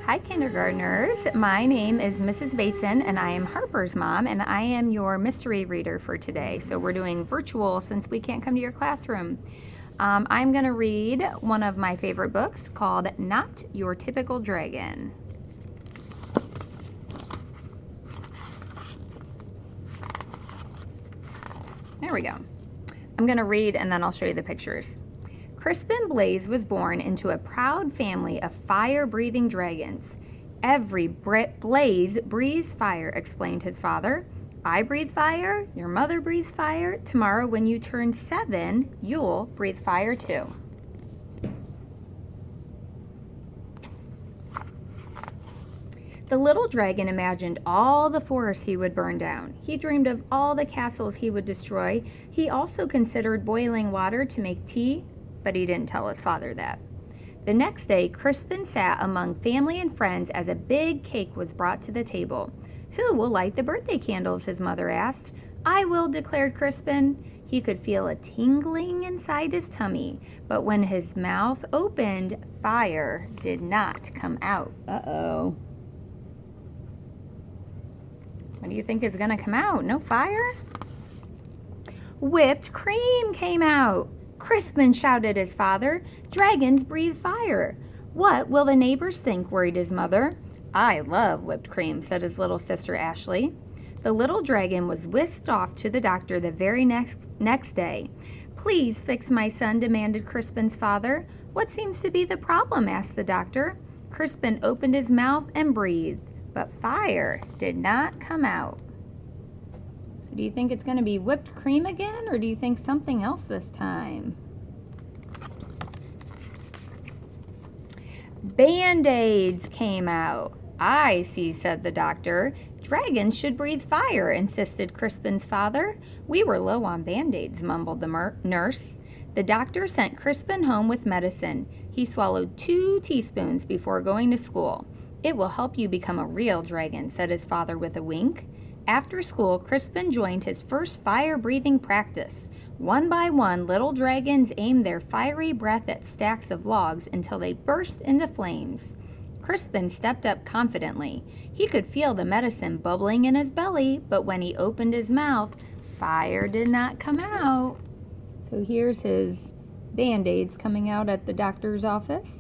Hi, kindergartners. My name is Mrs. Bateson, and I am Harper's mom, and I am your mystery reader for today. So we're doing virtual since we can't come to your classroom. I'm going to read one of my favorite books called Not Your Typical Dragon. There we go. I'm going to read and then I'll show you the pictures. Crispin Blaze was born into a proud family of fire-breathing dragons. Every blaze breathes fire, explained his father. I breathe fire, your mother breathes fire. Tomorrow when you turn 7, you'll breathe fire too. The little dragon imagined all the forests he would burn down. He dreamed of all the castles he would destroy. He also considered boiling water to make tea, but he didn't tell his father that. The next day, Crispin sat among family and friends as a big cake was brought to the table. Who will light the birthday candles? His mother asked. I will, declared Crispin. He could feel a tingling inside his tummy, but when his mouth opened, fire did not come out. Uh-oh. What do you think is going to come out? No fire? Whipped cream came out. Crispin shouted at his father. Dragons breathe fire. What will the neighbors think? Worried his mother. I love whipped cream, said his little sister Ashley. The little dragon was whisked off to the doctor the very next day. Please fix my son, demanded Crispin's father. What seems to be the problem? Asked the doctor. Crispin opened his mouth and breathed, but fire did not come out. So do you think it's going to be whipped cream again, or do you think something else this time? Band-Aids came out. I see, said the doctor. Dragons should breathe fire, insisted Crispin's father. We were low on Band-Aids, mumbled the nurse. The doctor sent Crispin home with medicine. He swallowed 2 teaspoons before going to school. It will help you become a real dragon, said his father with a wink. After school, Crispin joined his first fire-breathing practice. One by one, little dragons aimed their fiery breath at stacks of logs until they burst into flames. Crispin stepped up confidently. He could feel the medicine bubbling in his belly, but when he opened his mouth, fire did not come out. So here's his Band-Aids coming out at the doctor's office.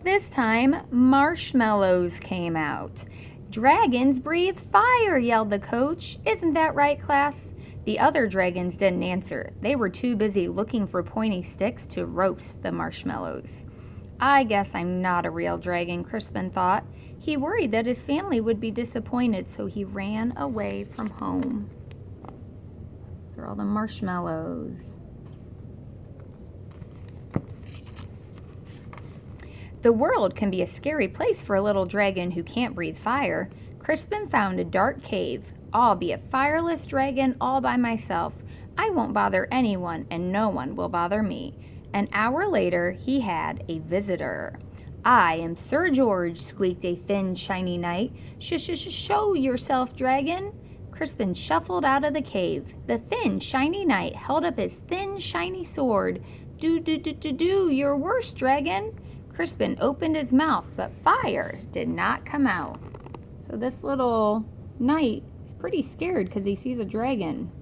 This time, marshmallows came out. Dragons breathe fire, yelled the coach. Isn't that right, class? The other dragons didn't answer. They were too busy looking for pointy sticks to roast the marshmallows. I guess I'm not a real dragon, Crispin thought. He worried that his family would be disappointed, so he ran away from home. These are all the marshmallows. The world can be a scary place for a little dragon who can't breathe fire. Crispin found a dark cave. I'll be a fireless dragon all by myself. I won't bother anyone, and no one will bother me. An hour later, he had a visitor. I am Sir George, squeaked a thin, shiny knight. Show yourself, dragon. Crispin shuffled out of the cave. The thin, shiny knight held up his thin, shiny sword. Do your worst, dragon. Crispin opened his mouth, but fire did not come out. So this little knight is pretty scared because he sees a dragon.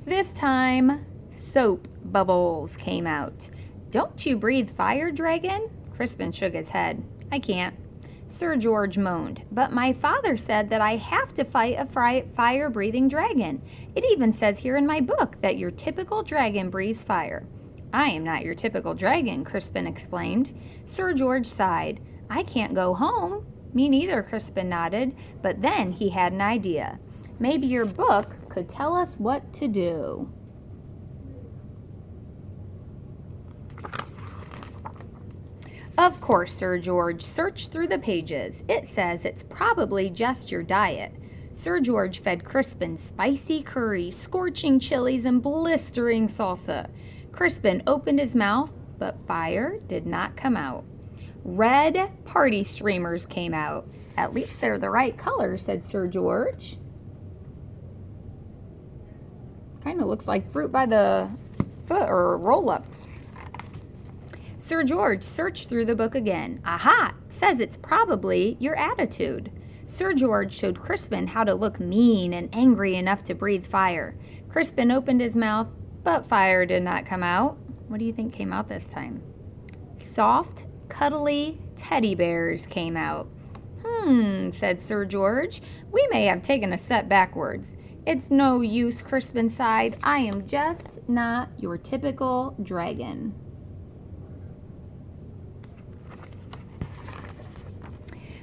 This time, soap bubbles came out. Don't you breathe fire, dragon? Crispin shook his head. I can't. Sir George moaned, but my father said that I have to fight a fire-breathing dragon. It even says here in my book that your typical dragon breathes fire. I am not your typical dragon, Crispin explained. Sir George sighed. I can't go home. Me neither, Crispin nodded, but then he had an idea. Maybe your book could tell us what to do. Of course, Sir George searched through the pages. It says it's probably just your diet. Sir George fed Crispin spicy curry, scorching chilies, and blistering salsa. Crispin opened his mouth, but fire did not come out. Red party streamers came out. At least they're the right color, said Sir George. Kind of looks like fruit by the foot or roll-ups. Sir George searched through the book again. Aha! Says it's probably your attitude. Sir George showed Crispin how to look mean and angry enough to breathe fire. Crispin opened his mouth, but fire did not come out. What do you think came out this time? Soft, cuddly teddy bears came out. Said Sir George. We may have taken a step backwards. It's no use, Crispin sighed. I am just not your typical dragon.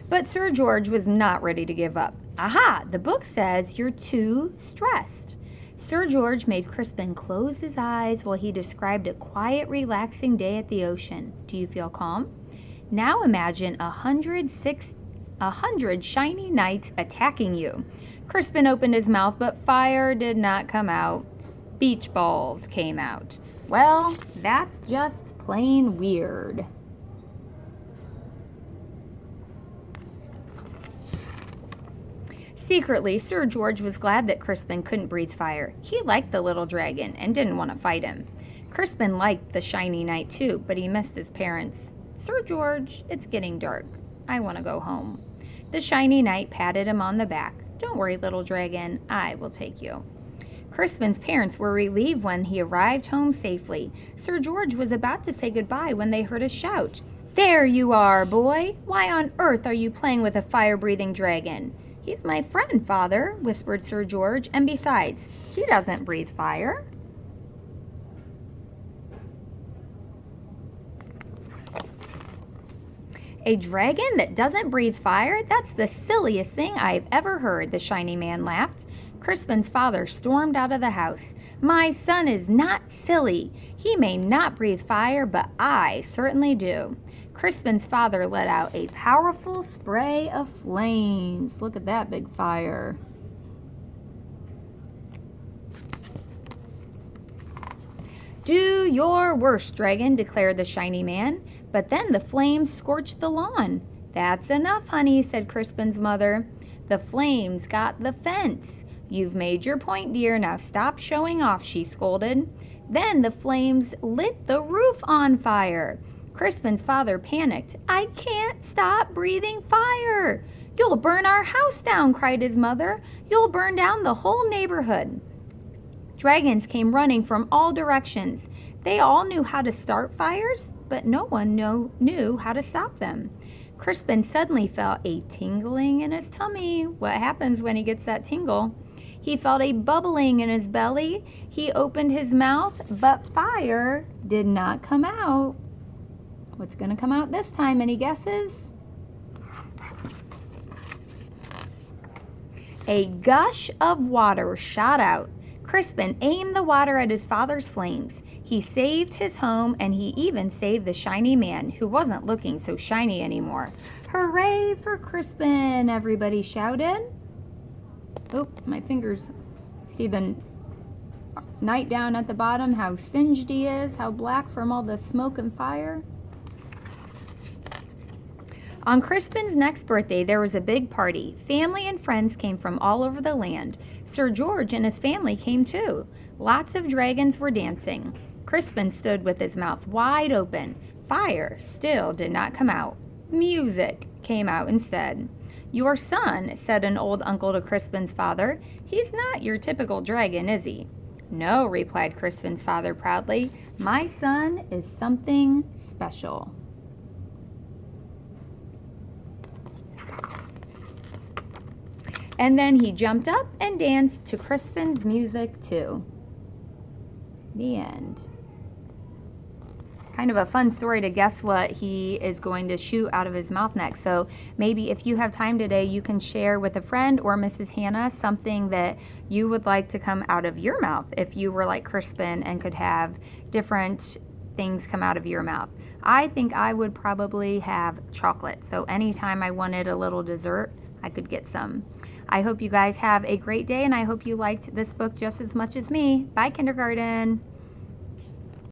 But Sir George was not ready to give up. Aha! The book says you're too stressed. Sir George made Crispin close his eyes while he described a quiet, relaxing day at the ocean. Do you feel calm? Now imagine 100 shiny knights attacking you. Crispin opened his mouth, but fire did not come out. Beach balls came out. Well, that's just plain weird. Secretly, Sir George was glad that Crispin couldn't breathe fire. He liked the little dragon and didn't want to fight him. Crispin liked the shiny knight too, but he missed his parents. Sir George, it's getting dark. I want to go home. The shiny knight patted him on the back. Don't worry, little dragon, I will take you. Crispin's parents were relieved when he arrived home safely. Sir George was about to say goodbye when they heard a shout. There you are, boy! Why on earth are you playing with a fire-breathing dragon? He's my friend, Father, whispered Sir George, and besides, he doesn't breathe fire. A dragon that doesn't breathe fire? That's the silliest thing I've ever heard, the shiny man laughed. Crispin's father stormed out of the house. My son is not silly. He may not breathe fire, but I certainly do. Crispin's father let out a powerful spray of flames. Look at that big fire. Do your worst, dragon, declared the shiny man. But then the flames scorched the lawn. That's enough, honey, said Crispin's mother. The flames got the fence. You've made your point, dear. Now stop showing off, she scolded. Then the flames lit the roof on fire. Crispin's father panicked. I can't stop breathing fire. You'll burn our house down, cried his mother. You'll burn down the whole neighborhood. Dragons came running from all directions. They all knew how to start fires, but no one knew how to stop them. Crispin suddenly felt a tingling in his tummy. What happens when he gets that tingle? He felt a bubbling in his belly. He opened his mouth, but fire did not come out. What's going to come out this time? Any guesses? A gush of water shot out. Crispin aimed the water at his father's flames. He saved his home, and he even saved the shiny man, who wasn't looking so shiny anymore. Hooray for Crispin, everybody shouted. Oh, my fingers. See the knight down at the bottom, how singed he is, how black from all the smoke and fire. On Crispin's next birthday, there was a big party. Family and friends came from all over the land. Sir George and his family came too. Lots of dragons were dancing. Crispin stood with his mouth wide open. Fire still did not come out. Music came out instead. Your son, said an old uncle to Crispin's father, he's not your typical dragon, is he? No, replied Crispin's father proudly. My son is something special. And then he jumped up and danced to Crispin's music too. The end. Kind of a fun story to guess what he is going to shoot out of his mouth next. So maybe if you have time today, you can share with a friend or Mrs. Hannah something that you would like to come out of your mouth if you were like Crispin and could have different things come out of your mouth. I think I would probably have chocolate. So anytime I wanted a little dessert, I could get some. I hope you guys have a great day, and I hope you liked this book just as much as me. Bye, kindergarten.